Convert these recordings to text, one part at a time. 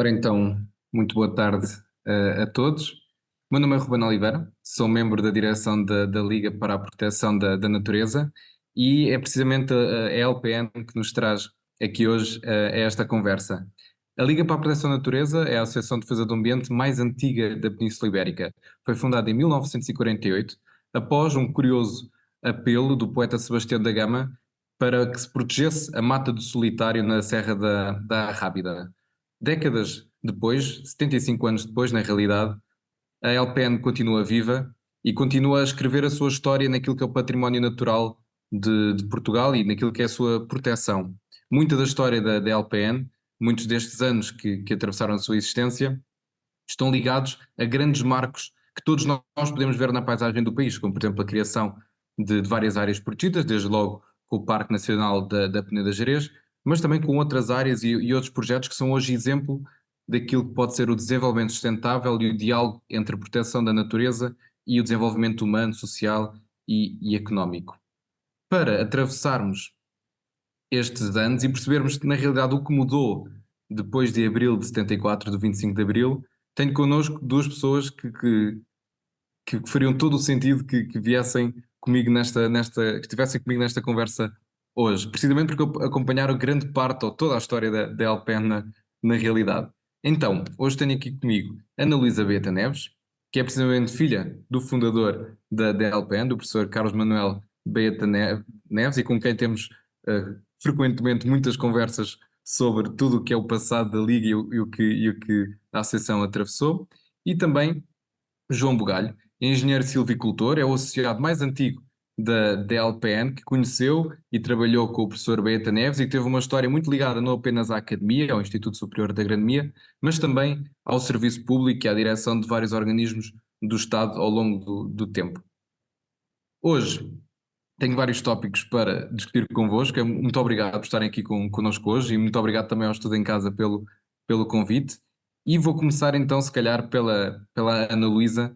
Ora então, muito boa tarde a todos. O meu nome é Ruben Oliveira, sou membro da direção da Liga para a Proteção da Natureza e é precisamente a LPN que nos traz aqui hoje a esta conversa. A Liga para a Proteção da Natureza é a Associação de Defesa do Ambiente mais antiga da Península Ibérica. Foi fundada em 1948, após um curioso apelo do poeta Sebastião da Gama para que se protegesse a mata do solitário na Serra da Arrábida. Décadas depois, 75 anos depois, na realidade, a LPN continua viva e continua a escrever a sua história naquilo que é o património natural de Portugal e naquilo que é a sua proteção. Muita da história da LPN, muitos destes anos que atravessaram a sua existência, estão ligados a grandes marcos que todos nós podemos ver na paisagem do país, como por exemplo a criação de várias áreas protegidas, desde logo com o Parque Nacional da Peneda Gerês, mas também com outras áreas e outros projetos que são hoje exemplo daquilo que pode ser o desenvolvimento sustentável e o diálogo entre a proteção da natureza e o desenvolvimento humano, social e económico. Para atravessarmos estes anos e percebermos que na realidade o que mudou depois de abril de 74, do 25 de abril, tenho connosco duas pessoas que fariam todo o sentido que viessem comigo que estivessem comigo nesta conversa hoje, precisamente porque acompanharam grande parte ou toda a história da LPN na realidade. Então, hoje tenho aqui comigo Ana Luísa Beata Neves, que é precisamente filha do fundador da LPN, do professor Carlos Manuel Beata Neves, e com quem temos frequentemente muitas conversas sobre tudo o que é o passado da Liga e o que a Associação atravessou, e também João Bugalho, engenheiro silvicultor, é o associado mais antigo da LPN, que conheceu e trabalhou com o professor Beata Neves e que teve uma história muito ligada não apenas à academia, ao Instituto Superior da Agronomia, mas também ao serviço público e à direção de vários organismos do Estado ao longo do tempo. Hoje tenho vários tópicos para discutir convosco. Muito obrigado por estarem aqui connosco hoje e muito obrigado também ao Estudo em Casa pelo convite. E vou começar então, se calhar, pela Ana Luísa,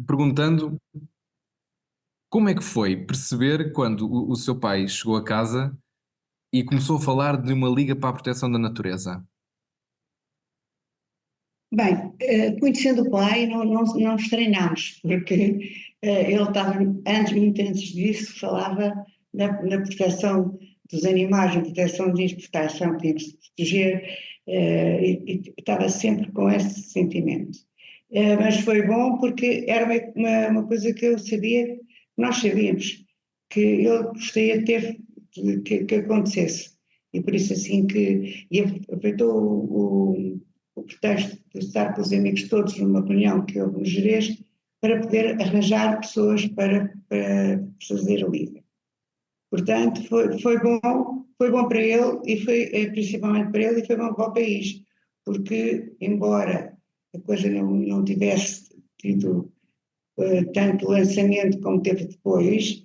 perguntando como é que foi perceber quando o seu pai chegou a casa e começou a falar de uma Liga para a Proteção da Natureza. Bem, conhecendo o pai, não estranhámos, porque ele estava, muito antes disso, falava na proteção dos animais, na proteção disto, proteção, tinha que se proteger, e estava sempre com esse sentimento. Mas foi bom porque era uma coisa que eu sabia, que nós sabíamos, que ele gostaria de ter, que acontecesse. E por isso assim e aproveitou o pretexto de estar com os amigos todos numa reunião que houve no Gerês para poder arranjar pessoas para fazer a Liga. Portanto, foi bom para ele e foi principalmente para ele e foi bom para o país, porque embora a coisa não tivesse tido tanto lançamento como teve depois,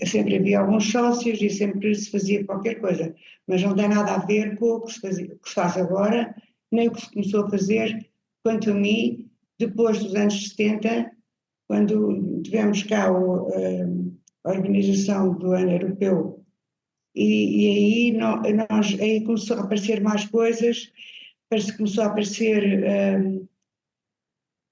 sempre havia alguns sócios e sempre se fazia qualquer coisa, mas não tem nada a ver com o que se faz agora, nem o que se começou a fazer, quanto a mim, depois dos anos 70, quando tivemos cá a organização do ano europeu, e aí começou a aparecer mais coisas, começou a aparecer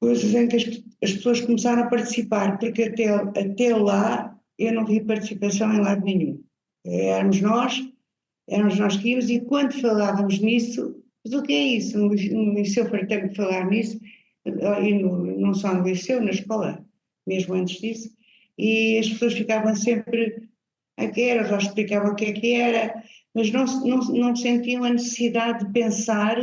coisas em que as pessoas começaram a participar, porque até lá eu não vi participação em lado nenhum. Éramos nós que íamos, e quando falávamos nisso, mas o que é isso? No liceu fartei-me de falar nisso, e não só no liceu, na escola, mesmo antes disso, e as pessoas ficavam sempre a que era, já explicavam o que era, mas não sentiam a necessidade de pensar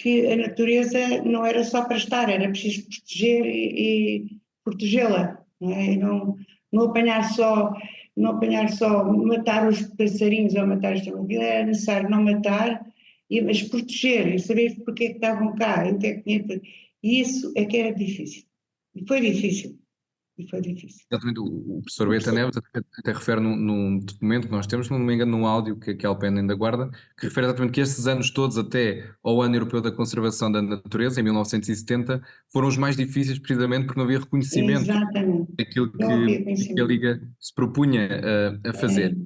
que a natureza não era só para estar, era preciso proteger e protegê-la, não é? Não apanhar só matar os passarinhos ou matar esta mobília, era necessário não matar, mas proteger e saber porque é que estavam cá e o que é que tinha. E isso é que era difícil. E foi difícil. E foi difícil. Exatamente, o professor Beata Neves até refere num documento que nós temos, se não me engano, num áudio que a Alpena ainda guarda, que refere exatamente que estes anos todos, até ao Ano Europeu da Conservação da Natureza, em 1970, foram os mais difíceis precisamente porque não havia reconhecimento Exatamente. daquilo Não havia que a conhecimento. Liga se propunha a fazer.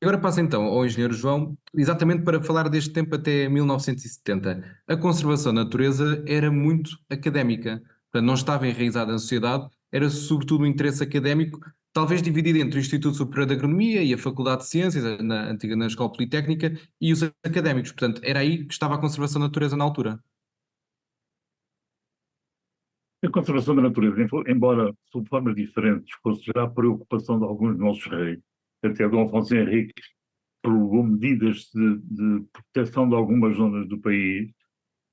agora passo então ao engenheiro João, exatamente para falar deste tempo até 1970. A conservação da natureza era muito académica, portanto, não estava enraizada na sociedade, era sobretudo um interesse académico, talvez dividido entre o Instituto Superior de Agronomia e a Faculdade de Ciências, na Escola Politécnica, e os académicos. Portanto, era aí que estava a conservação da natureza na altura. A conservação da natureza, embora sob formas diferentes, fosse já a preocupação de alguns dos nossos reis, até Dom Afonso Henriques prorrogou medidas de proteção de algumas zonas do país,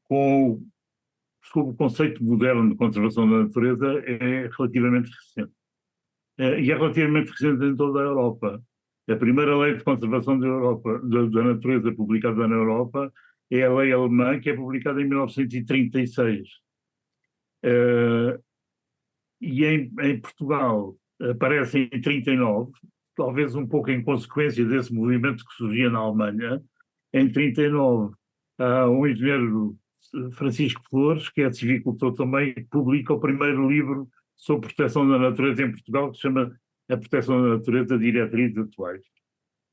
sob o conceito moderno de conservação da natureza, é relativamente recente. E é relativamente recente em toda a Europa. A primeira lei de conservação da Europa, da natureza publicada na Europa é a lei alemã, que é publicada em 1936. E em Portugal aparece em 39, talvez um pouco em consequência desse movimento que surgia na Alemanha. Em 39, há um engenheiro, Francisco Flores, que é civicultor também, que publica o primeiro livro sobre proteção da natureza em Portugal, que se chama A Proteção da Natureza, Diretrizes Atuais.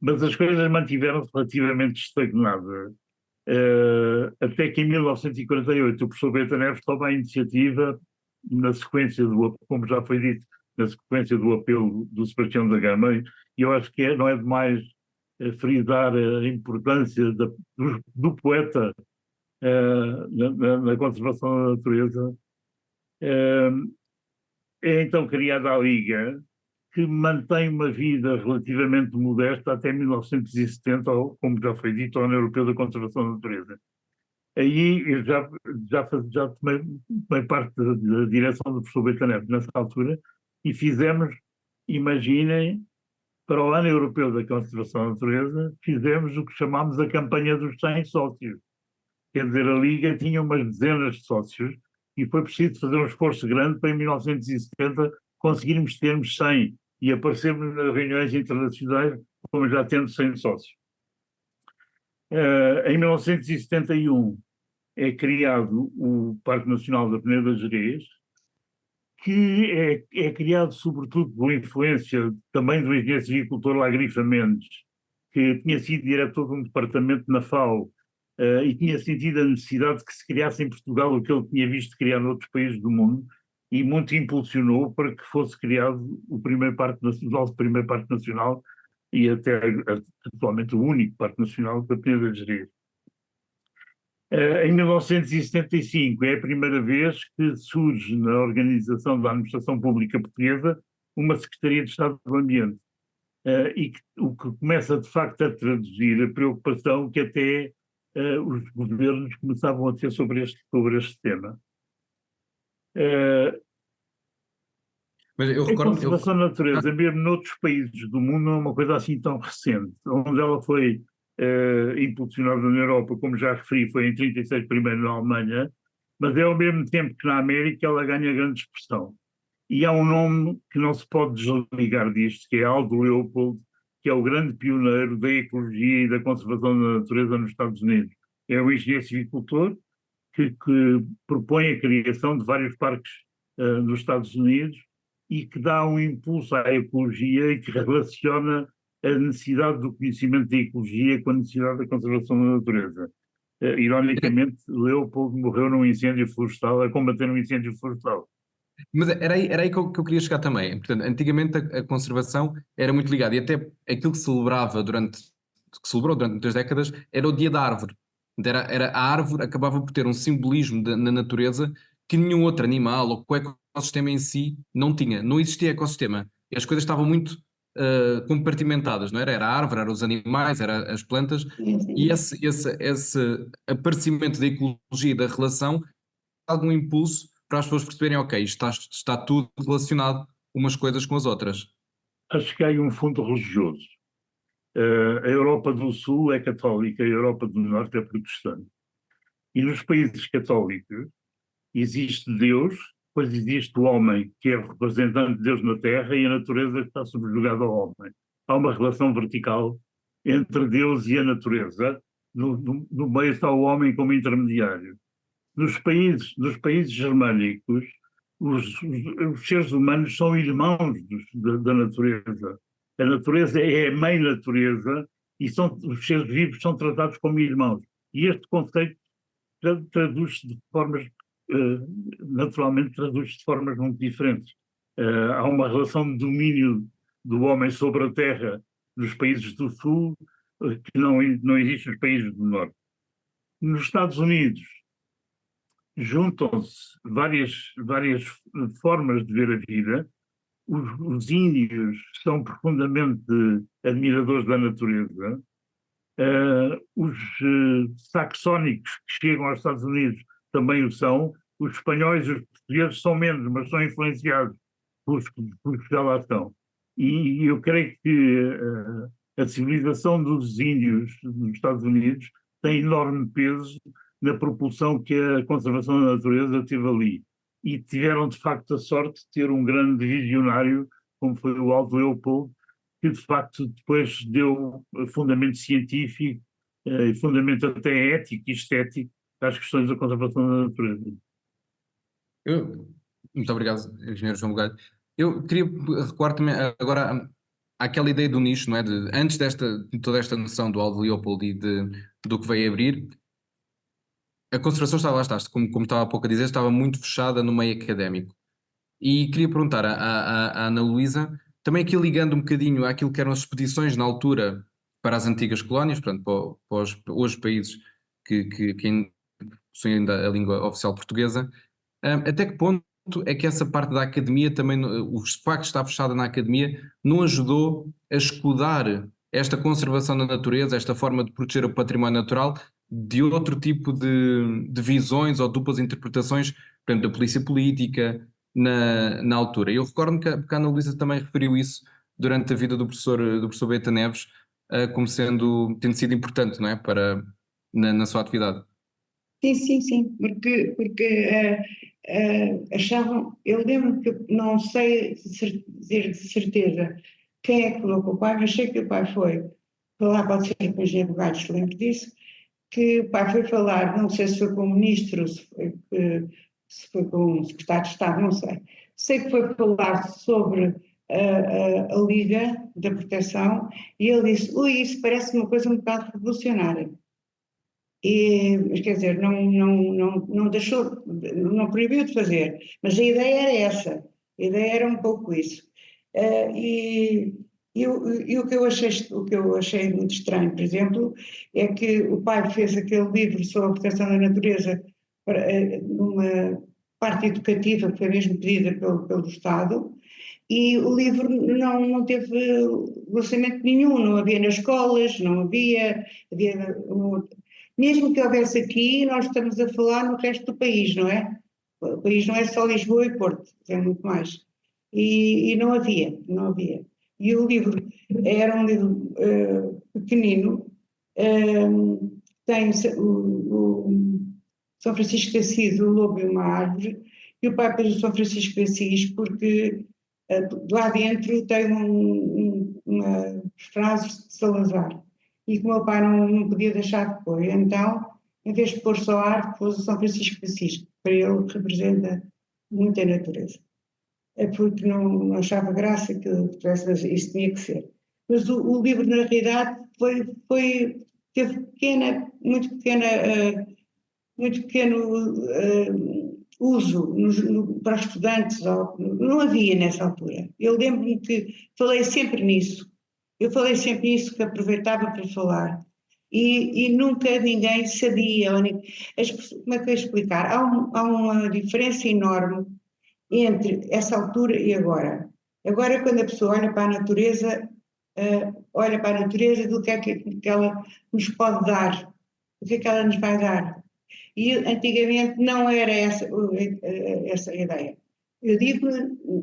Mas as coisas mantiveram-se relativamente estagnadas. Até que em 1948 o professor Bento Neves toma a iniciativa, na sequência como já foi dito, na sequência do apelo do Sebastião da Gama, e eu acho que não é demais frisar a importância do poeta na conservação da natureza. É então criada a Liga, que mantém uma vida relativamente modesta até 1970, como já foi dito, a União Europeia da Conservação da Natureza. Aí eu já tomei parte da direção do professor Bento Neves nessa altura e fizemos, imaginem, para o Ano Europeu da Conservação da Natureza, fizemos o que chamámos a campanha dos 100 sócios. Quer dizer, a Liga tinha umas dezenas de sócios e foi preciso fazer um esforço grande para em 1970 conseguirmos termos 100 e aparecermos nas reuniões internacionais como já tendo 100 sócios. Em 1971 é criado o Parque Nacional da Peneda de Gerês, que é criado sobretudo por influência também do engenheiro civicultor Lagrifa Mendes, que tinha sido diretor de um departamento na FAO e tinha sentido a necessidade de que se criasse em Portugal o que ele tinha visto criar noutros países do mundo, e muito impulsionou para que fosse criado o nosso primeiro Parque Nacional e até atualmente o único Parque Nacional da Peneda de Gerês. Em 1975 é a primeira vez que surge na Organização da Administração Pública Portuguesa uma Secretaria de Estado do Ambiente, o que começa de facto a traduzir a preocupação que até os governos começavam a ter sobre este tema. Mas eu A recordo. conservação da natureza, mesmo noutros países do mundo, não é uma coisa assim tão recente. Onde ela foi impulsionada na Europa, como já referi, foi em 36 primeiro na Alemanha, mas é ao mesmo tempo que na América ela ganha grande expressão. E há um nome que não se pode desligar disto, que é Aldo Leopold, que é o grande pioneiro da ecologia e da conservação da natureza nos Estados Unidos. É um engenheiro civicultor que propõe a criação de vários parques nos Estados Unidos e que dá um impulso à ecologia e que relaciona a necessidade do conhecimento da ecologia com a necessidade da conservação da natureza. Ironicamente, Leopold morreu num incêndio florestal, a combater um incêndio florestal. Mas era aí que eu queria chegar também. Portanto, antigamente a conservação era muito ligada, e até aquilo que que celebrou durante muitas décadas, era o Dia da Árvore. Era a árvore acabava por ter um simbolismo na natureza que nenhum outro animal ou qualquer ecossistema em si não tinha. Não existia ecossistema. E as coisas estavam muito compartimentadas, não era? Era a árvore, eram os animais, eram as plantas, e esse aparecimento da ecologia e da relação algum impulso para as pessoas perceberem, ok, está tudo relacionado umas coisas com as outras. Acho que há aí um fundo religioso. A Europa do Sul é católica, a Europa do Norte é protestante. E nos países católicos existe Deus, depois existe o homem, que é o representante de Deus na Terra, e a natureza que está subjugada ao homem. Há uma relação vertical entre Deus e a natureza. No meio está o homem como intermediário. Nos países germânicos, os seres humanos são irmãos da natureza. A natureza é a mãe natureza e os seres vivos são tratados como irmãos. E este conceito traduz-se de formas, naturalmente traduz-se de formas muito diferentes. Há uma relação de domínio do homem sobre a terra nos países do Sul que não existe nos países do Norte. Nos Estados Unidos juntam-se várias formas de ver a vida. Os índios são profundamente admiradores da natureza. Os saxónicos que chegam aos Estados Unidos também o são. Os espanhóis e os portugueses são menos, mas são influenciados pelos que já lá estão. E eu creio que a civilização dos índios nos Estados Unidos tem enorme peso na propulsão que a conservação da natureza teve ali. E tiveram, de facto, a sorte de ter um grande visionário, como foi o Aldo Leopold, que, de facto, depois deu fundamento científico e fundamento até ético e estético às questões da conservação da natureza. Muito obrigado, Engenheiro João Bugalho. Eu queria recuar também agora àquela ideia do nicho, não é? Antes de toda esta noção do Aldo Leopold e do que veio abrir, a conservação estava lá, como estava há pouco a dizer, estava muito fechada no meio académico. E queria perguntar à Ana Luísa, também aqui ligando um bocadinho àquilo que eram as expedições na altura para as antigas colónias, portanto, para os hoje países que ainda possuem ainda a língua oficial portuguesa, até que ponto é que essa parte da academia também, o facto de estar fechada na academia, não ajudou a escudar esta conservação da natureza, esta forma de proteger o património natural, de outro tipo de visões ou duplas interpretações, por exemplo, da polícia política, na altura. Eu recordo-me que a Ana Luísa também referiu isso durante a vida do professor Beta Neves, como tendo sido importante, não é, na sua atividade. Sim, porque achavam, eu lembro que não sei dizer de certeza quem é que falou com o pai, mas sei que o pai foi falar, pode ser com o engenheiro Bugalho, se lembro disso, que o pai foi falar, não sei se foi com o ministro, se foi com o secretário de Estado, não sei que foi falar sobre a Liga da Proteção e ele disse, ui, isso parece uma coisa um bocado revolucionária. Mas quer dizer, não deixou, não proibiu de fazer, mas a ideia era essa, a ideia era um pouco isso. O que eu achei muito estranho, por exemplo, é que o pai fez aquele livro sobre a proteção da natureza numa parte educativa que foi mesmo pedida pelo Estado, e o livro não teve lançamento nenhum, não havia nas escolas, não havia mesmo que houvesse aqui, nós estamos a falar no resto do país, não é? O país não é só Lisboa e Porto, é muito mais. E não havia. E o livro era um livro pequenino, tem o São Francisco de Assis, o Lobo e uma Árvore, e o pai pôs o São Francisco de Assis porque lá dentro tem uma frase de Salazar, e que o meu pai não podia deixar de pôr. Então, em vez de pôr só arte, pôs o São Francisco de Assis, que para ele representa muita natureza. É porque não achava graça que isso tinha que ser. Mas o livro, na realidade, teve muito pequeno uso para os estudantes. Não havia nessa altura. Eu lembro-me que falei sempre nisso. Que aproveitava para falar. E nunca ninguém sabia. Como é que eu ia explicar? Há uma diferença enorme entre essa altura e agora. Agora, quando a pessoa olha para a natureza, do que é que ela nos pode dar, o que é que ela nos vai dar. E antigamente não era essa a ideia. Eu digo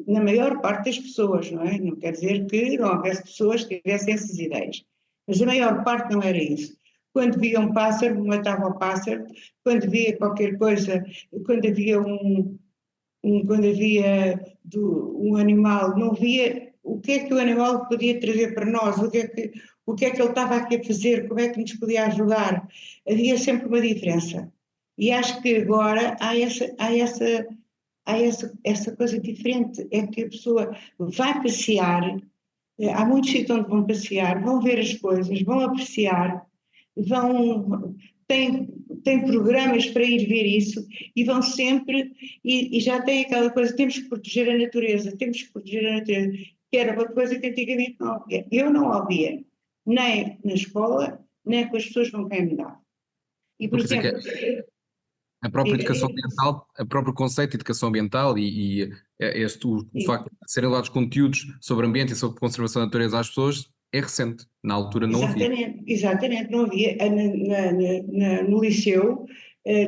na maior parte das pessoas, não é? Não quer dizer que não houvesse pessoas que tivessem essas ideias, mas a maior parte não era isso. Quando via um pássaro, matava o pássaro, quando via qualquer coisa, quando havia um animal, não via o que é que o animal podia trazer para nós, o que é que ele estava aqui a fazer, como é que nos podia ajudar. Havia sempre uma diferença. E acho que agora há essa coisa diferente, é que a pessoa vai passear Há muitos sítios onde vão passear, vão ver as coisas, vão apreciar, vão, têm, têm programas para ir ver isso e vão sempre, e já tem aquela coisa, temos que proteger a natureza, temos que proteger a natureza, que era uma coisa que antigamente não havia. Eu não ouvia, nem na escola, nem com as pessoas com quem me dava. E, por Por isso é que exemplo, a própria diga, educação diga, ambiental, o próprio conceito de educação ambiental o diga. facto de serem dados conteúdos sobre ambiente e sobre conservação da natureza às pessoas é recente. Na altura não havia. Exatamente, exatamente, não havia. No liceu,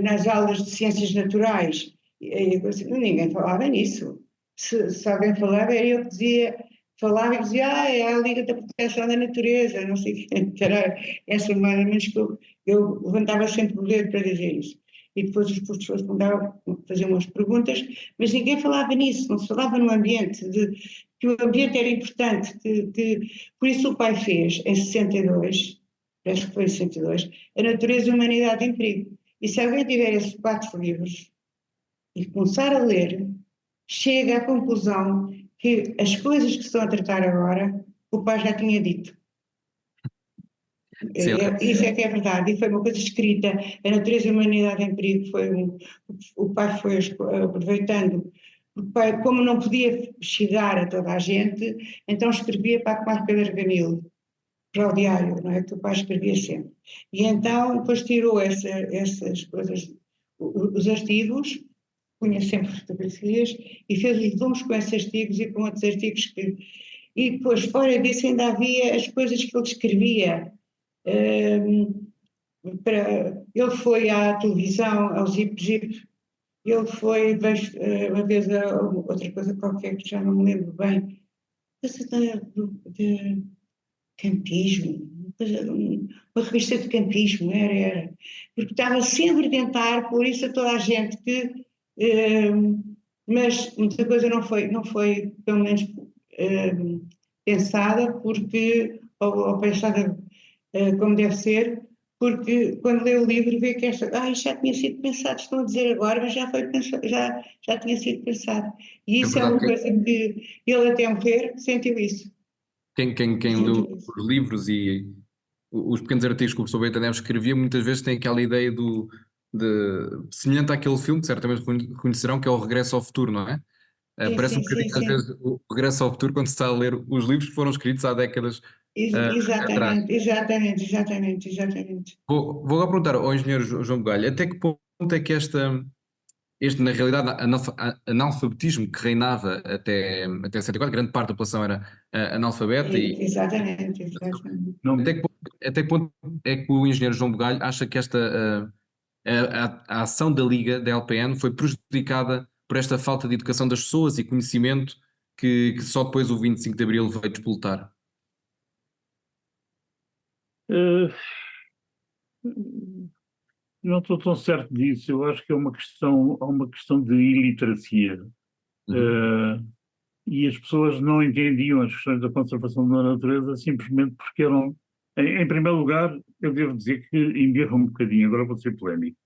nas aulas de ciências naturais, ninguém falava nisso. Se alguém falava, era eu que dizia, falava e dizia, é a Liga da Proteção da Natureza, não sei o quê, que era essa mais ou menos que eu levantava sempre o dedo para dizer isso. E depois os professores faziam umas perguntas, mas ninguém falava nisso, não se falava no ambiente, que o ambiente era importante, por isso o pai fez, em 62, parece que foi em 62, A Natureza e a Humanidade em Perigo. E se alguém tiver esses 4 livros e começar a ler, chega à conclusão que as coisas que se estão a tratar agora, o pai já tinha dito. Sim, Isso é que é verdade, e foi uma coisa escrita. A Natureza e a Humanidade em Perigo o pai foi aproveitando. O pai, como não podia chegar a toda a gente, então escrevia para a Comarca de Arganil, para o diário, não é? Que o pai escrevia sempre. E então depois tirou essas coisas, os artigos, punha sempre fotografias e fez os volumes com esses artigos e com outros artigos que. E depois, fora disso, ainda havia as coisas que ele escrevia. Um, ele foi à televisão, ao Zip Zip, ele foi uma vez a outra coisa qualquer que já não me lembro bem, coisa de campismo, uma revista de campismo, era, porque estava sempre a tentar pôr isso a toda a gente mas muita coisa não foi pelo menos pensada porque, ou pensada como deve ser, porque quando lê o livro vê que isto já tinha sido pensado, estão a dizer agora, mas já foi pensado, já tinha sido pensado. E é isso é verdade uma que coisa que ele até morrer sentiu isso. quem leu Sentiu isso. os livros e os pequenos artigos que o professor Beta Neves escrevia, muitas vezes tem aquela ideia semelhante àquele filme, que certamente reconhecerão, que é o Regresso ao Futuro, não é? Sim, Parece um sim, sim, bocadinho, às sim. vezes, o Regresso ao Futuro quando se está a ler os livros que foram escritos há décadas atrás. Exatamente, exatamente, exatamente, exatamente. Vou agora perguntar ao engenheiro João Bugalho, até que ponto é que este, na realidade, analfabetismo que reinava até 74, grande parte da população era analfabeta, e Exatamente, exatamente. Não, até que ponto é que o engenheiro João Bugalho acha que a ação da Liga, da LPN, foi prejudicada por esta falta de educação das pessoas e conhecimento que só depois o 25 de Abril veio despoltar? eh, não estou tão certo disso. Eu acho que há uma questão de iliteracia. Uhum. Eh, e as pessoas não entendiam as questões da conservação da natureza simplesmente porque eram. Em primeiro lugar, eu devo dizer que embirro um bocadinho, agora vou ser polémico,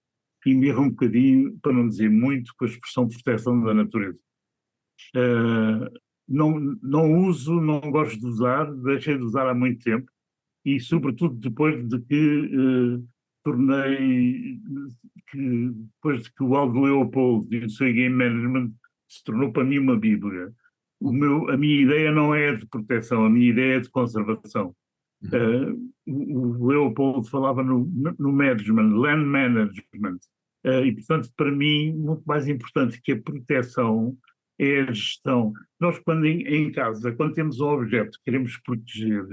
embirro um bocadinho, para não dizer muito, com a expressão proteção da natureza. Eh, não uso, não gosto de usar, deixei de usar há muito tempo, e sobretudo depois de que tornei, depois de que o Aldo Leopoldo e o seu game management se tornou para mim uma bíblia. A minha ideia não é de proteção, a minha ideia é de conservação. Uhum. O Leopoldo falava no management, land management, e portanto para mim muito mais importante que a proteção é a gestão. Nós quando em casa, quando temos um objeto que queremos proteger,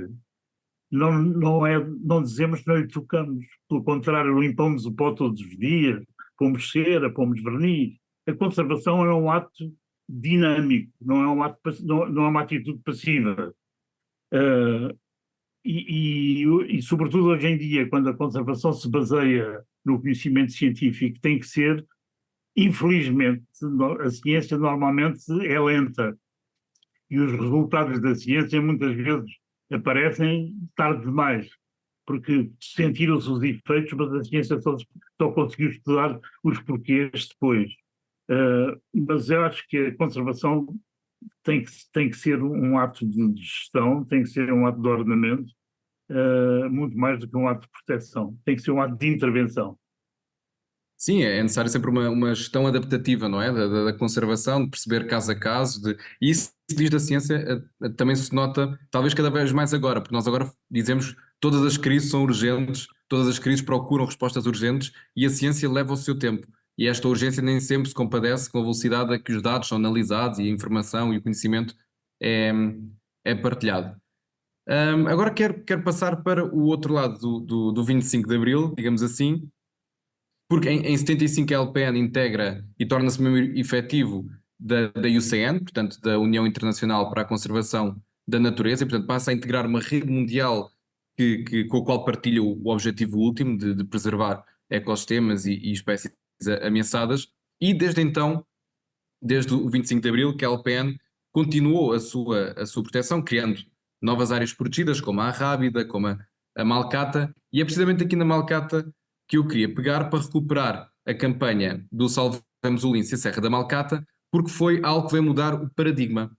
não dizemos que não lhe tocamos. Pelo contrário, limpamos o pó todos os dias, pomos cera, pomos verniz. A conservação é um ato dinâmico, não é, não é uma atitude passiva. Uh, sobretudo hoje em dia, quando a conservação se baseia no conhecimento científico, tem que ser, infelizmente, a ciência normalmente é lenta e os resultados da ciência muitas vezes aparecem tarde demais, porque sentiram-se os efeitos, mas a ciência só conseguiu estudar os porquês depois. Mas eu acho que a conservação tem que ser um ato de gestão, tem que ser um ato de ordenamento, muito mais do que um ato de proteção. Tem que ser um ato de intervenção. Sim, é necessário sempre uma gestão adaptativa, não é? Da conservação, de perceber caso a caso, e isso que diz da ciência também se nota, talvez cada vez mais agora, porque nós agora dizemos todas as crises são urgentes, todas as crises procuram respostas urgentes e a ciência leva o seu tempo. E esta urgência nem sempre se compadece com a velocidade a que os dados são analisados e a informação e o conhecimento é, é partilhado. Agora quero passar para o outro lado do 25 de Abril, digamos assim, porque em 75 a LPN integra e torna-se membro efetivo da UCN, portanto da União Internacional para a Conservação da Natureza, e portanto passa a integrar uma rede mundial com a qual partilha o objetivo último de preservar ecossistemas e espécies ameaçadas, e desde então, desde o 25 de Abril, que a LPN continuou a sua proteção, criando novas áreas protegidas, como a Arrábida, como a Malcata, e é precisamente aqui na Malcata que eu queria pegar para recuperar a campanha do Salvemos o Lince e a Serra da Malcata, porque foi algo que veio mudar o paradigma,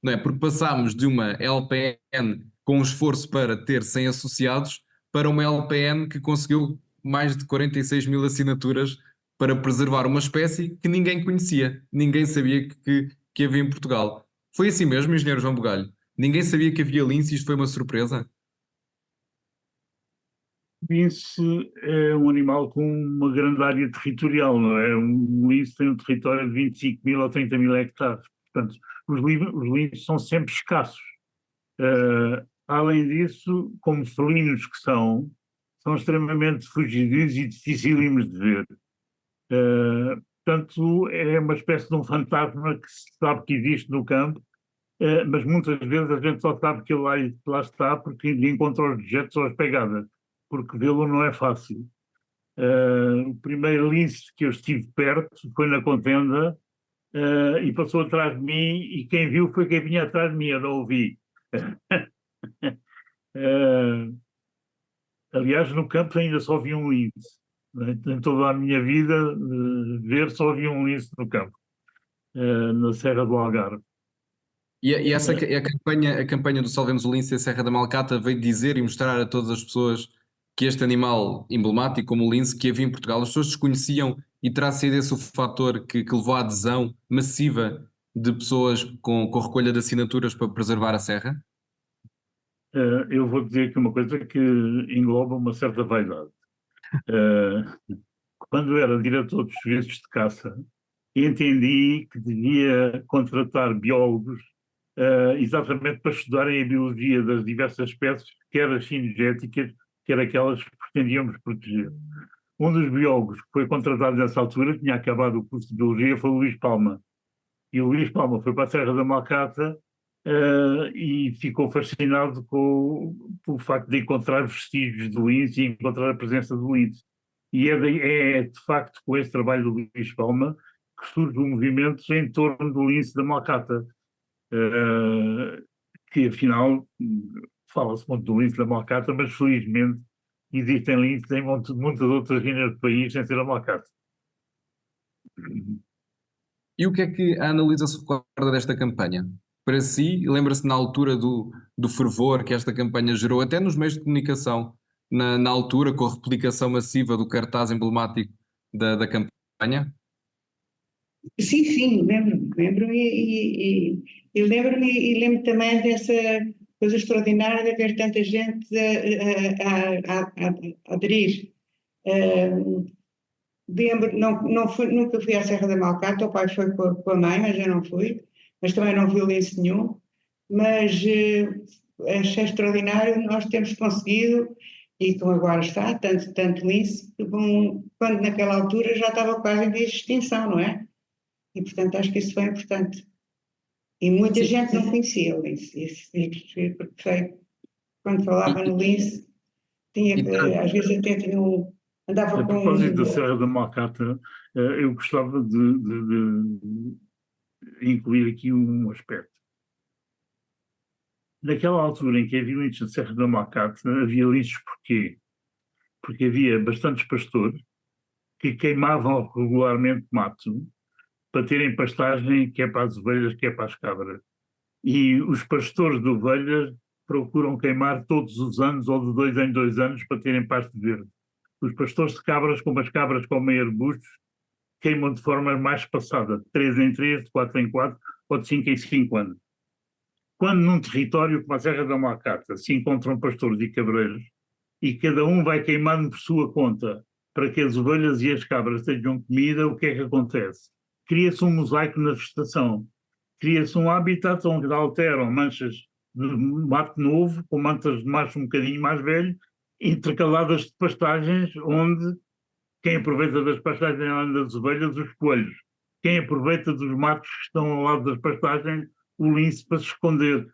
não é? Porque passámos de uma LPN com um esforço para ter 100 associados para uma LPN que conseguiu mais de 46 mil assinaturas para preservar uma espécie que ninguém conhecia, ninguém sabia que havia em Portugal. Foi assim mesmo, engenheiro João Bugalho? Ninguém sabia que havia lince e isto foi uma surpresa? O lince é um animal com uma grande área territorial, não é? Um lince tem um território de 25 mil ou 30 mil hectares. Portanto, os linces são sempre escassos. Além disso, como felinos que são extremamente fugidios e dificílimos de ver. Portanto, é uma espécie de um fantasma que se sabe que existe no campo, mas muitas vezes a gente só sabe que ele lá está porque encontra os dejetos ou as pegadas, porque vê-lo não é fácil. O primeiro lince que eu estive perto foi na contenda, e passou atrás de mim, e quem viu foi quem vinha atrás de mim, eu não o vi. Uh, Aliás, no campo ainda só vi um lince. Em toda a minha vida, ver só vi um lince no campo, na Serra do Algarve. E essa a campanha do Salvemos o Lince e a Serra da Malcata veio dizer e mostrar a todas as pessoas que este animal emblemático como o lince que havia em Portugal, as pessoas desconheciam e terá sido esse o fator que levou à adesão massiva de pessoas com recolha de assinaturas para preservar a serra? Eu vou dizer aqui uma coisa que engloba uma certa vaidade. Quando era diretor dos serviços de caça, entendi que devia contratar biólogos, exatamente para estudarem a biologia das diversas espécies, quer as cinegéticas, quer aquelas que pretendíamos proteger. Um dos biólogos que foi contratado nessa altura, tinha acabado o curso de biologia, foi o Luís Palma. E o Luís Palma foi para a Serra da Malcata, e ficou fascinado com o facto de encontrar vestígios do lince e encontrar a presença do lince. E é de facto com esse trabalho do Luís Palma que surge um movimento em torno do lince da Malcata, que afinal fala-se muito do lince da Malcata, mas felizmente existem linces em muitas outras regiões do país sem ser a Malcata. E o que é que a Ana Luísa se recorda desta campanha? Para si, lembra-se na altura do fervor que esta campanha gerou, até nos meios de comunicação, na altura, com a replicação massiva do cartaz emblemático da campanha? Sim, sim, lembro-me e lembro também dessa coisa extraordinária de haver tanta gente a aderir. Lembro, nunca fui à Serra da Malcata, o pai foi com a mãe, mas eu não fui, mas também não vi lince nenhum, mas achei extraordinário nós termos conseguido, e como agora está, tanto lince, quando naquela altura já estava quase em vias de extinção, não é? E, portanto, acho que isso foi importante. E muita Sim. gente não conhecia o lince. Porque foi, quando falava E, no lince, às vezes até andava A propósito da com. Serra da Malcata, eu gostava de incluir aqui um aspecto. Naquela altura em que havia linces na Serra da Malcata, havia linces porquê? Porque havia bastantes pastores que queimavam regularmente mato para terem pastagem, quer para as ovelhas, quer para as cabras. E os pastores de ovelhas procuram queimar todos os anos ou de 2 em 2 anos para terem pasto verde. Os pastores de cabras, como as cabras comem arbustos, queimam de forma mais espaçada, de 3 em 3, de 4 em 4 ou de 5 em 5 anos. Quando num território como a Serra da Malcata se encontram pastores e cabreiros e cada um vai queimando por sua conta para que as ovelhas e as cabras tenham comida, o que é que acontece? Cria-se um mosaico na vegetação, cria-se um habitat onde alteram manchas de mato novo com manchas de macho um bocadinho mais velho, intercaladas de pastagens onde quem aproveita das pastagens além das ovelhas, os coelhos. Quem aproveita dos matos que estão ao lado das pastagens, o lince para se esconder.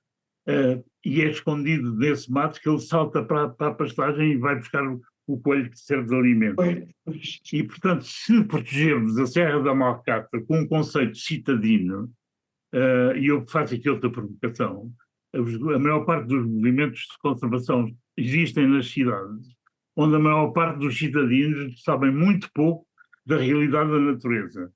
E é escondido nesse mato que ele salta para a pastagem e vai buscar o coelho que serve de alimento. E, portanto, se protegermos a Serra da Malcata com um conceito citadino, e eu faço aqui outra provocação, a maior parte dos movimentos de conservação existem nas cidades, onde a maior parte dos cidadãos sabem muito pouco da realidade da natureza.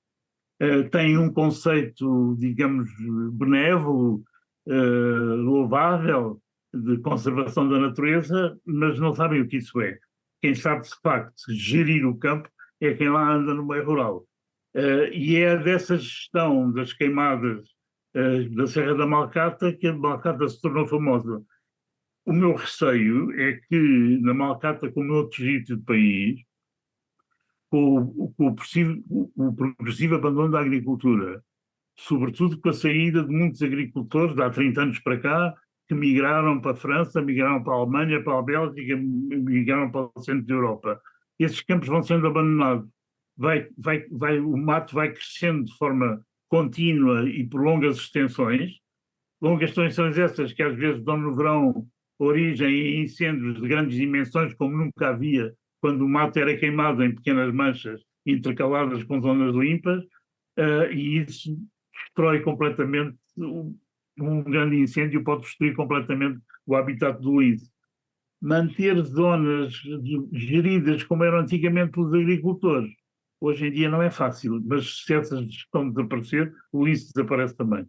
Têm um conceito, digamos, benévolo, louvável, de conservação da natureza, mas não sabem o que isso é. Quem sabe, de facto, gerir o campo é quem lá anda no meio rural. E é dessa gestão das queimadas da Serra da Malcata que a Malcata se tornou famosa. O meu receio é que na Malcata, como noutro sítio do país, com o progressivo abandono da agricultura, sobretudo com a saída de muitos agricultores de há 30 anos para cá, que migraram para a França, migraram para a Alemanha, para a Bélgica, migraram para o centro da Europa. Esses campos vão sendo abandonados. O mato vai crescendo de forma contínua e por longas extensões essas que às vezes dão no verão origem a incêndios de grandes dimensões, como nunca havia quando o mato era queimado em pequenas manchas intercaladas com zonas limpas, e isso destrói completamente, um grande incêndio pode destruir completamente o habitat do lince. Manter zonas geridas como eram antigamente pelos agricultores, hoje em dia não é fácil, mas se essas estão a desaparecer, o lince desaparece também.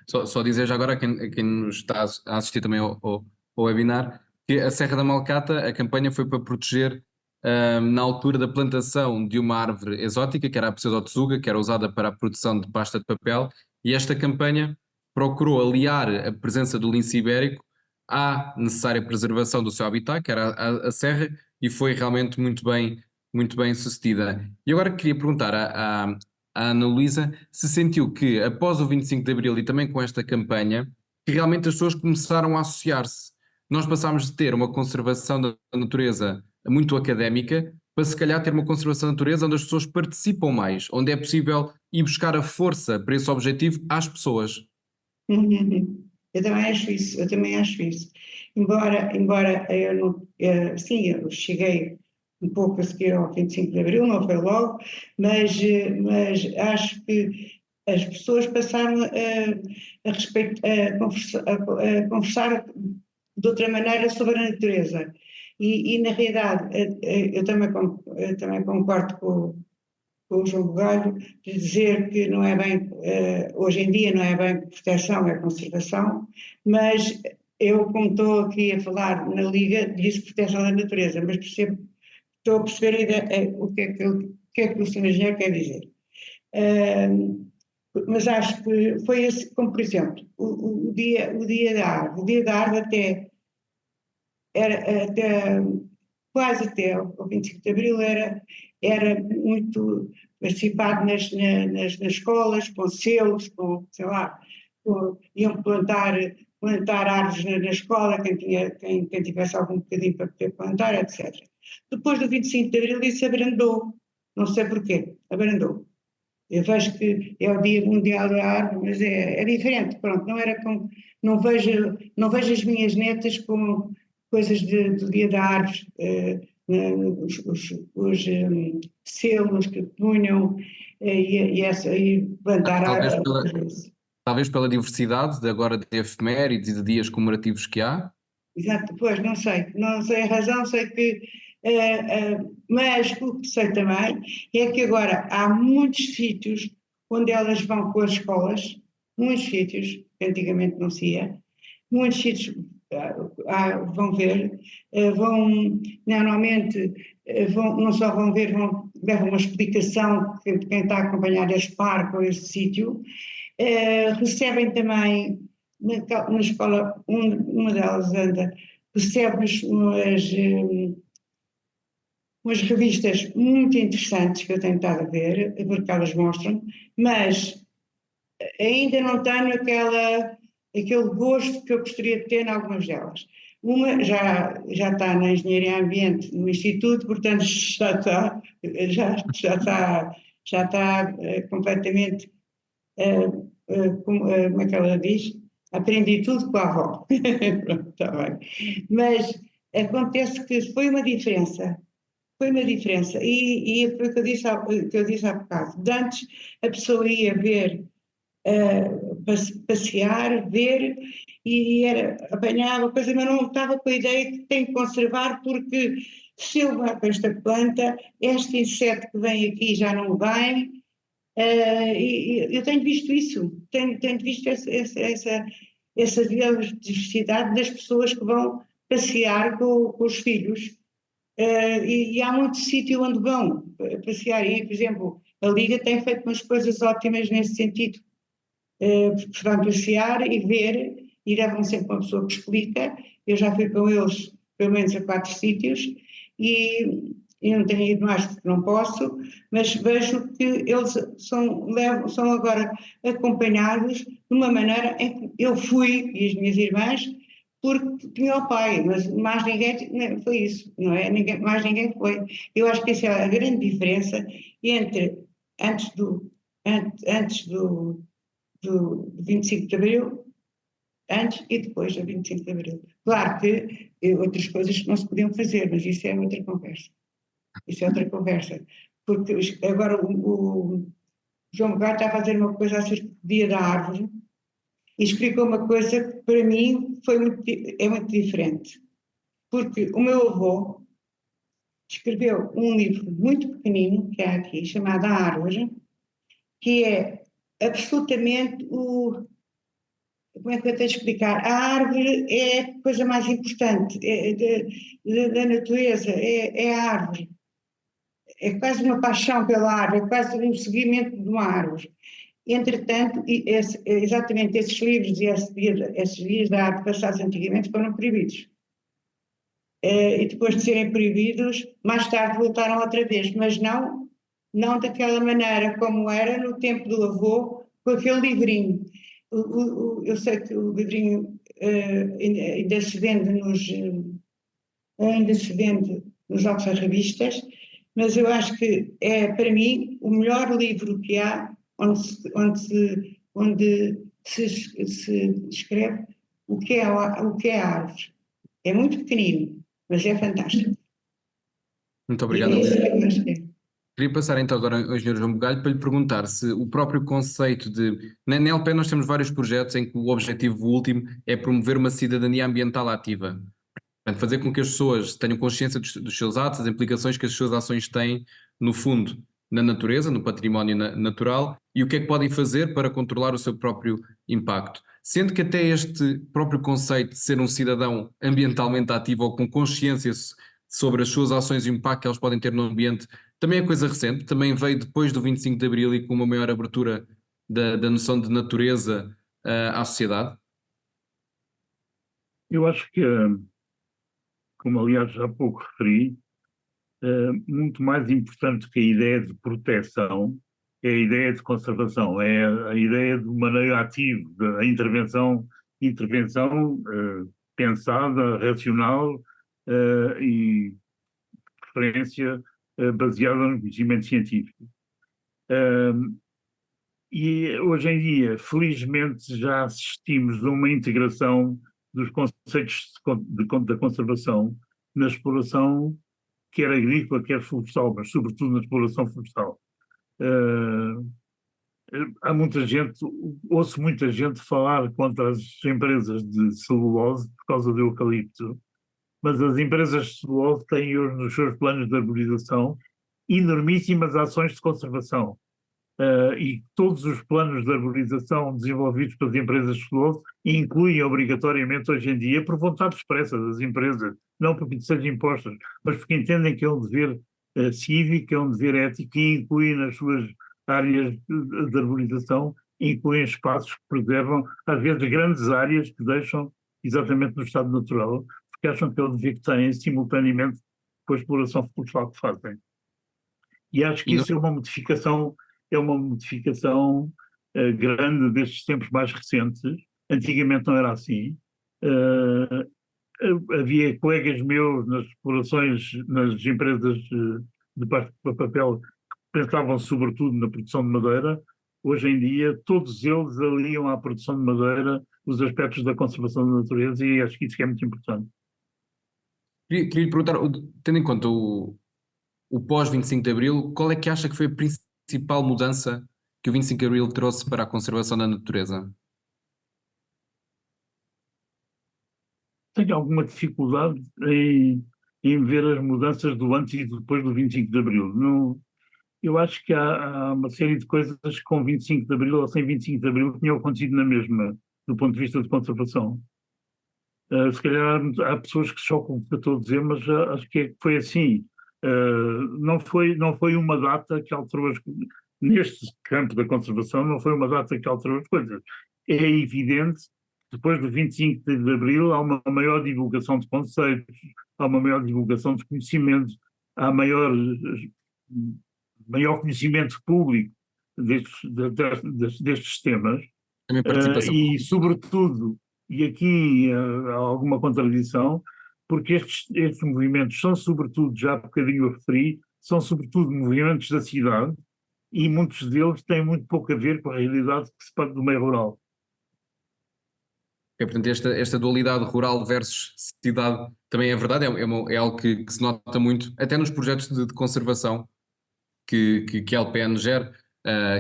Só dizer já agora a quem nos está a assistir também ao webinar, que a Serra da Malcata, a campanha foi para proteger, na altura da plantação de uma árvore exótica, que era a pseudotsuga, que era usada para a produção de pasta de papel, e esta campanha procurou aliar a presença do lince ibérico à necessária preservação do seu habitat, que era a serra, e foi realmente muito bem sucedida. E agora queria perguntar a Ana Luísa se sentiu que após o 25 de Abril e também com esta campanha, que realmente as pessoas começaram a associar-se. Nós passámos de ter uma conservação da natureza muito académica para se calhar ter uma conservação da natureza onde as pessoas participam mais, onde é possível ir buscar a força para esse objetivo às pessoas. Eu também acho isso. Embora eu não, sim, eu cheguei um pouco a seguir ao 25 de Abril, não foi logo, mas acho que as pessoas passaram a conversar de outra maneira sobre a natureza. E na realidade, eu também concordo com o João Bugalho, de dizer que não é bem, hoje em dia não é bem proteção, é conservação, mas eu, como estou aqui a falar na Liga, disse proteção da natureza, mas estou a perceber o que é que o Sr. Engenheiro quer dizer. Mas acho que foi assim, como por exemplo, o dia da árvore. O dia da árvore quase até o 25 de Abril era muito participado nas escolas, com selos, com, sei lá, iam plantar árvores na escola, quem tivesse algum bocadinho para poder plantar, etc. Depois do 25 de Abril isso abrandou, não sei porquê, abrandou. Eu vejo que é o Dia Mundial da Árvore, mas é diferente, pronto, não vejo as minhas netas com coisas do Dia da Árvore, os selos que punham e plantar árvores. Talvez pela diversidade de agora de efemérides e de dias comemorativos que há? Exato, pois, não sei a razão, sei que, mas o que sei também é que agora há muitos sítios onde elas vão com as escolas muitos sítios que antigamente não se ia, muitos sítios vão ver, vão, normalmente, não só vão ver, levam uma explicação de quem está a acompanhar este parque ou este sítio, recebem também, na escola, uma delas anda, recebe umas revistas muito interessantes que eu tenho estado a ver, porque elas mostram, mas ainda não tenho aquele gosto que eu gostaria de ter em algumas delas. Uma já está na Engenharia Ambiente no Instituto, portanto já está completamente, como é que ela diz? Aprendi tudo com a avó. Pronto, está bem. Mas acontece que foi uma diferença. Foi uma diferença. E foi o que eu disse há bocado. De antes, a pessoa ia ver, passear, ver, e apanhava coisa, mas não estava com a ideia que tem que conservar, porque se eu levar para esta planta, este inseto que vem aqui já não vem. E eu tenho visto isso, tenho visto essa diversidade das pessoas que vão passear com os filhos. E há muito sítio onde vão passear. E, por exemplo, a Liga tem feito umas coisas ótimas nesse sentido. Porque vão passear e ver, e levam sempre uma pessoa que explica. Eu já fui com eles, pelo menos, a 4 sítios, e eu não tenho ido mais porque não posso, mas vejo que eles são agora acompanhados de uma maneira em que eu fui, e as minhas irmãs, porque tinha o pai, mas mais ninguém foi isso, não é? Mais ninguém foi. Eu acho que essa é a grande diferença entre antes do 25 de Abril, antes e depois do 25 de Abril. Claro que outras coisas que não se podiam fazer, mas isso é outra conversa. Isso é outra conversa. Porque agora o João Bugalho está a fazer uma coisa acerca do Dia da Árvore e explicou uma coisa que para mim é muito diferente. Porque o meu avô escreveu um livro muito pequenino, que há aqui, chamado A Árvore, que é absolutamente como é que eu tenho de explicar? A árvore é a coisa mais importante da natureza, é a árvore. É quase uma paixão pela árvore, é quase um seguimento de uma árvore. Entretanto, exatamente esses livros e esses dias da arte passados antigamente foram proibidos. E depois de serem proibidos, mais tarde voltaram outra vez, mas não daquela maneira como era no tempo do avô, com aquele livrinho. Eu sei que o livrinho ainda se vende nos alfarrabistas, mas eu acho que é, para mim, o melhor livro que há, onde se escreve o que é a árvore. É muito pequenino, mas é fantástico. Muito E obrigado, é isso Lídia. que eu acho que é. Queria passar então agora ao Engenheiro João Bugalho para lhe perguntar se o próprio conceito de... Na LP nós temos vários projetos em que o objetivo último é promover uma cidadania ambiental ativa. Portanto, fazer com que as pessoas tenham consciência dos seus atos, as implicações que as suas ações têm, no fundo, na natureza, no património natural, e o que é que podem fazer para controlar o seu próprio impacto. Sendo que até este próprio conceito de ser um cidadão ambientalmente ativo ou com consciência sobre as suas ações e o impacto que elas podem ter no ambiente, também é coisa recente, também veio depois do 25 de Abril e com uma maior abertura da noção de natureza à sociedade. Eu acho que, como aliás há pouco referi, muito mais importante que a ideia de proteção é a ideia de conservação, é a ideia do manejo ativo, da intervenção pensada, racional e, de preferência, baseada no conhecimento científico. E hoje em dia, felizmente, já assistimos a uma integração dos conceitos da conservação na exploração, quer agrícola, quer florestal, mas sobretudo na exploração florestal. Há muita gente, ouço muita gente falar contra as empresas de celulose por causa do eucalipto, mas as empresas de celulose têm hoje nos seus planos de arborização enormíssimas ações de conservação. e todos os planos de arborização desenvolvidos pelas empresas de flor incluem obrigatoriamente hoje em dia, por vontade expressa das empresas, não porque sejam impostas, mas porque entendem que é um dever cívico, é um dever ético e incluem nas suas áreas de arborização, incluem espaços que preservam, às vezes, grandes áreas que deixam exatamente no estado natural, porque acham que é o dever que têm simultaneamente com a exploração florestal que fazem. E acho que E não, isso é uma modificação grande destes tempos mais recentes. Antigamente não era assim. Uh, Havia colegas meus nas explorações, nas empresas de papel, que pensavam sobretudo na produção de madeira. Hoje em dia, todos eles aliam à produção de madeira os aspectos da conservação da natureza e acho que isso é muito importante. queria lhe perguntar, tendo em conta o pós-25 de Abril, qual é que acha que foi a principal mudança que o 25 de Abril trouxe para a conservação da natureza? Tenho alguma dificuldade em ver as mudanças do antes e depois do 25 de Abril. Não, eu acho que há uma série de coisas que com 25 de Abril ou sem 25 de Abril tinham acontecido na mesma, do ponto de vista de conservação. Se calhar há pessoas que chocam o que eu estou a dizer, mas acho que foi assim. Não foi uma data que alterou neste campo da conservação, não foi uma data que alterou as coisas. É evidente, depois do 25 de Abril há uma maior divulgação de conceitos, há uma maior divulgação de conhecimentos, há maior conhecimento público destes temas, A minha participação. e sobretudo, e aqui há alguma contradição, porque estes movimentos são sobretudo, já há bocadinho eu referi, são sobretudo movimentos da cidade e muitos deles têm muito pouco a ver com a realidade que se passa do meio rural. Portanto, esta dualidade rural versus cidade também é verdade, é algo que se nota muito, até nos projetos de conservação que a LPN gera,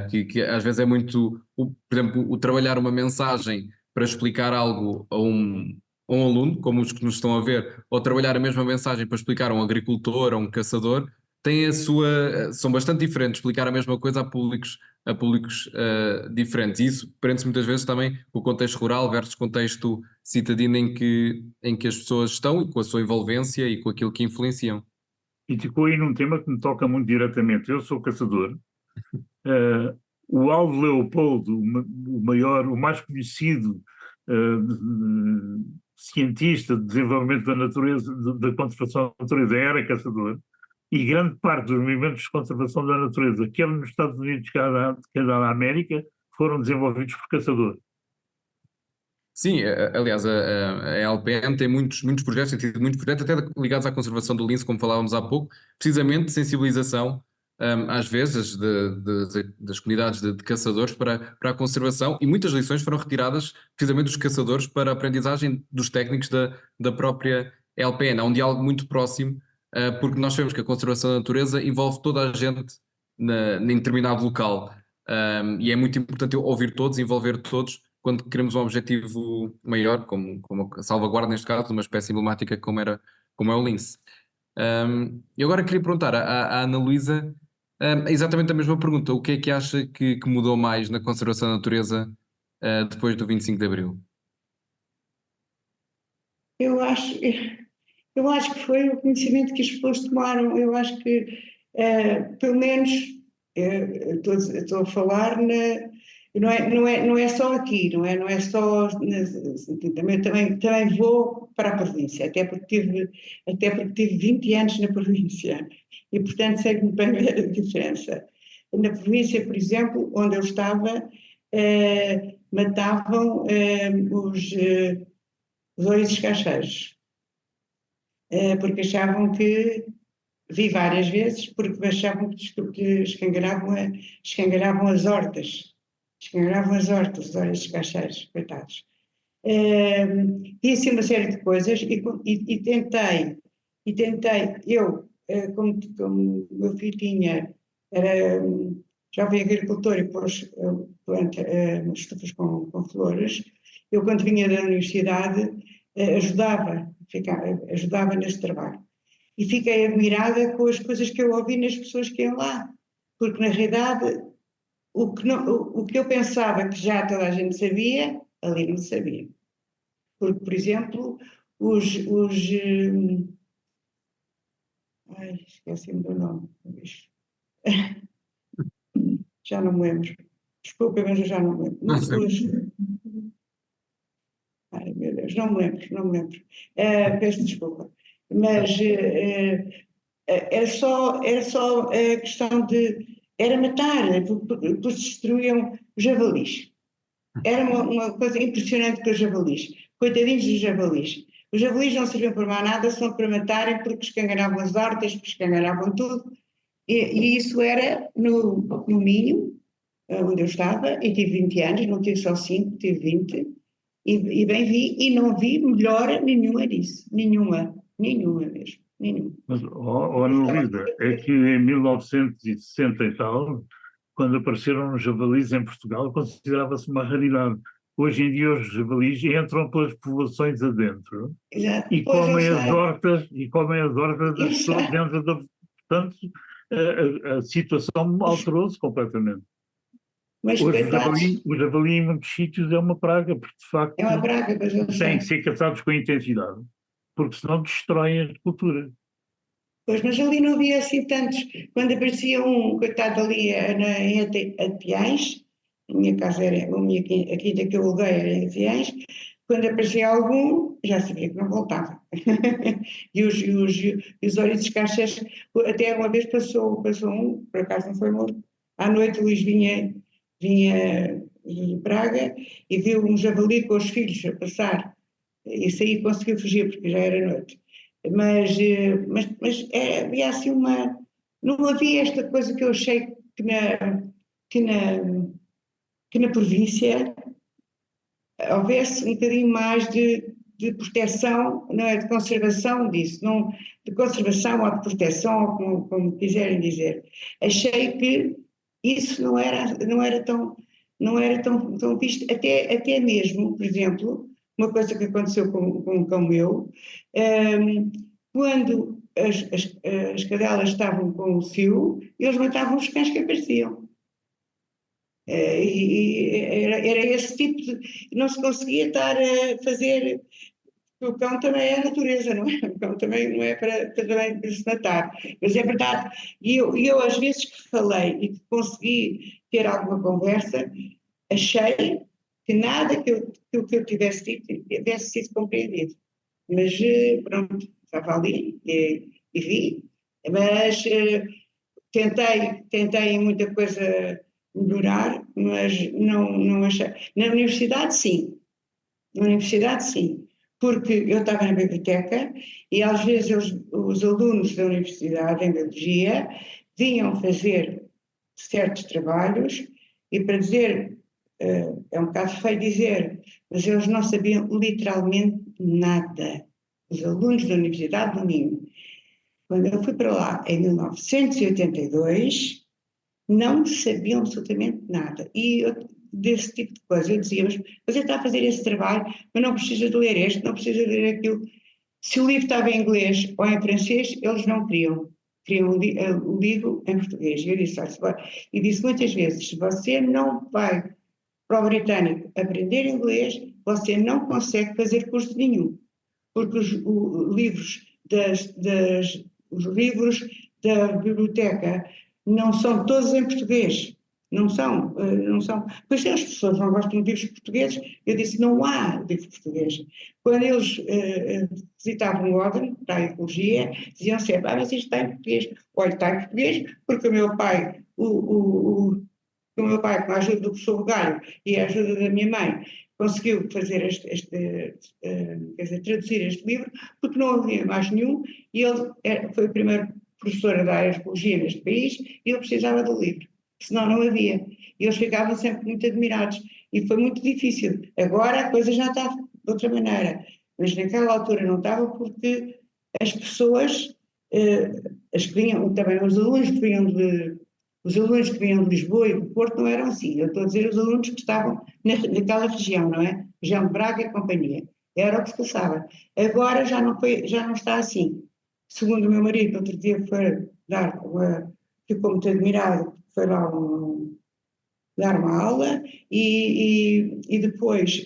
que às vezes é muito, por exemplo, o trabalhar uma mensagem para explicar algo a um aluno, como os que nos estão a ver, ou trabalhar a mesma mensagem para explicar a um agricultor, a um caçador, tem são bastante diferentes, explicar a mesma coisa a públicos diferentes. E isso prende-se muitas vezes também com o contexto rural versus contexto citadino em que as pessoas estão e com a sua envolvência e com aquilo que influenciam. E tocou aí num tema que me toca muito diretamente. Eu sou caçador. O Aldo Leopoldo, o maior, o mais conhecido cientista de desenvolvimento da natureza, da conservação da natureza, era caçador, e grande parte dos movimentos de conservação da natureza, quer nos Estados Unidos, quer na América, foram desenvolvidos por caçadores. Sim, aliás, a LPM tem muitos projetos, tem tido muitos projetos, até ligados à conservação do lince, como falávamos há pouco, precisamente de sensibilização, às vezes, das comunidades de caçadores para a conservação, e muitas lições foram retiradas precisamente dos caçadores para a aprendizagem dos técnicos da própria LPN. Há um diálogo muito próximo, porque nós sabemos que a conservação da natureza envolve toda a gente em determinado local, e é muito importante ouvir todos, envolver todos quando queremos um objetivo maior, como a salvaguarda, neste caso, de uma espécie emblemática como é o lince. E agora queria perguntar à Ana Luísa exatamente a mesma pergunta. O que é que acha que mudou mais na conservação da natureza depois do 25 de Abril? Eu acho, eu acho que foi o conhecimento que as pessoas tomaram. Eu acho que, pelo menos, estou a falar não é só aqui, não é só. Também vou para a província, até porque tive 20 anos na província e, portanto, sei muito bem ver a diferença. Na província, por exemplo, onde eu estava, matavam os ouriços cacheiros, porque achavam que. Vi várias vezes, porque achavam que escangalhavam as hortas. Escangalhavam as hortas, os ouriços cacheiros, coitados. E assim uma série de coisas, e tentei, eu, como o meu filho era jovem agricultor e pôs planta estufas com flores, eu quando vinha da universidade ajudava neste trabalho. E fiquei admirada com as coisas que eu ouvi nas pessoas que iam lá, porque na realidade o que eu pensava que já toda a gente sabia, ali não sabia. Porque, por exemplo, ai, esqueci-me do nome. Já não me lembro. Desculpa, mas eu já não me lembro. Não sei. Ai, meu Deus, não me lembro, não me lembro. Peço desculpa. Mas era só a questão de. Era matar, porque destruíam os javalis. Era uma coisa impressionante com os javalis. Coitadinhos dos javalis. Os javalis não serviam para mais nada, só para matarem, porque escangaravam as hortas, porque escangaravam tudo. E isso era no Minho, onde eu estava, e tive 20 anos, não tive só 5, tive 20, e bem vi, e não vi melhora nenhuma disso. Nenhuma mesmo. Nenhuma. Mas, Ana Luísa, é que em 1960 e tal, quando apareceram os javalis em Portugal, considerava-se uma raridade. Hoje em dia os javalis entram pelas povoações adentro Exato. e Pois eu comem as sei, hortas, das eu pessoas sei. dentro da... Portanto, a situação alterou-se completamente. Mas Hoje coitados, o javali em muitos sítios é uma praga, porque de é uma facto praga, pois eu têm sei. que ser caçados com intensidade, porque senão destroem a cultura. Pois, mas ali não havia assim tantos. Quando aparecia um, coitado ali em Ateães, a minha casa era, a quinta que eu aluguei era em Ateães, quando aparecia algum, já sabia que não voltava. E os ouriços cachés, até uma vez passou um, por acaso não foi morto, à noite o Luís vinha de Praga e viu um javali com os filhos a passar, e saí conseguiu fugir porque já era noite. Mas havia assim uma. Não havia esta coisa que eu achei que na, que na província houvesse um bocadinho mais de proteção, não é? De conservação disso, não, de conservação ou de proteção, ou como quiserem dizer. Achei que isso não era tão visto, até mesmo, por exemplo, uma coisa que aconteceu com um cão meu, quando as cadelas estavam com o cio, eles matavam os cães que apareciam. Era esse tipo de. Não se conseguia estar a fazer. O cão também é a natureza, não é? O cão também não é também para se matar. Mas é verdade. E eu, às vezes que falei e que consegui ter alguma conversa, achei que nada que eu tivesse dito tivesse sido compreendido. Mas pronto, estava ali e vi. Mas tentei muita coisa melhorar, mas não achei. Na universidade sim, porque eu estava na biblioteca e às vezes os alunos da universidade em biologia vinham fazer certos trabalhos e para dizer, é um bocado feio dizer, mas eles não sabiam literalmente nada. Os alunos da Universidade do Minho. Quando eu fui para lá em 1982, não sabiam absolutamente nada. E desse tipo de coisa, eu dizia, mas você está a fazer esse trabalho, mas não precisa de ler este, não precisa de ler aquilo. Se o livro estava em inglês ou em francês, eles não queriam. Queriam o livro em português. E eu disse, e disse muitas vezes, se você não vai para o britânico aprender inglês, você não consegue fazer curso nenhum. Porque os livros da biblioteca não são todos em português. Não são, não são. Pois as pessoas não gostam de livros portugueses. Eu disse, não há livros portugueses. Quando eles visitavam o órgão para a ecologia, diziam sempre, mas isto está em português. Olha, está em português porque o meu pai, com a ajuda do professor Bugalho e a ajuda da minha mãe, conseguiu fazer quer dizer, traduzir este livro, porque não havia mais nenhum, e ele foi o primeiro professor a dar ecologia neste país, e ele precisava do livro, senão não havia. E eles ficavam sempre muito admirados, e foi muito difícil. Agora a coisa já está de outra maneira, mas naquela altura não estava porque as pessoas, as que vinham, também os alunos que vinham de Lisboa e do Porto não eram assim. Eu estou a dizer os alunos que estavam naquela região, não é? Região de Braga e companhia. Era o que se passava. Agora já não está assim. Segundo o meu marido, outro dia ficou muito admirado, foi lá dar uma aula e depois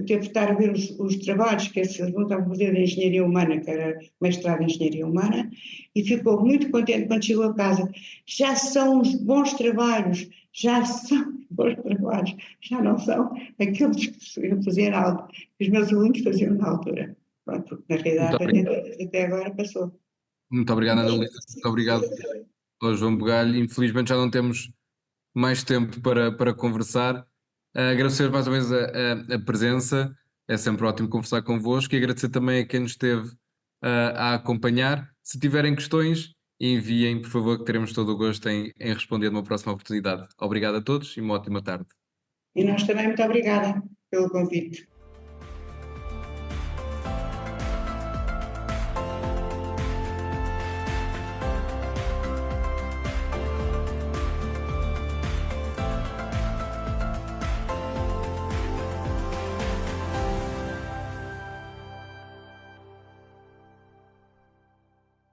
teve de estar a ver os trabalhos que esse aluno estava a fazer de Engenharia Humana, que era mestrado em Engenharia Humana, e ficou muito contente quando chegou a casa. Já são os bons trabalhos, já são bons trabalhos, já não são aqueles que eu fazia na altura, que os meus alunos faziam na altura. Pronto, porque na Muito realidade obrigado, até agora passou. muito obrigado, Ana Luísa. Muito obrigado ao João Bugalho. Infelizmente já não temos mais tempo para conversar. Agradecer mais uma vez a presença, é sempre ótimo conversar convosco e agradecer também a quem nos esteve a acompanhar. Se tiverem questões, enviem, por favor, que teremos todo o gosto em responder numa próxima oportunidade. Obrigado a todos e uma ótima tarde. E nós também, muito obrigada pelo convite.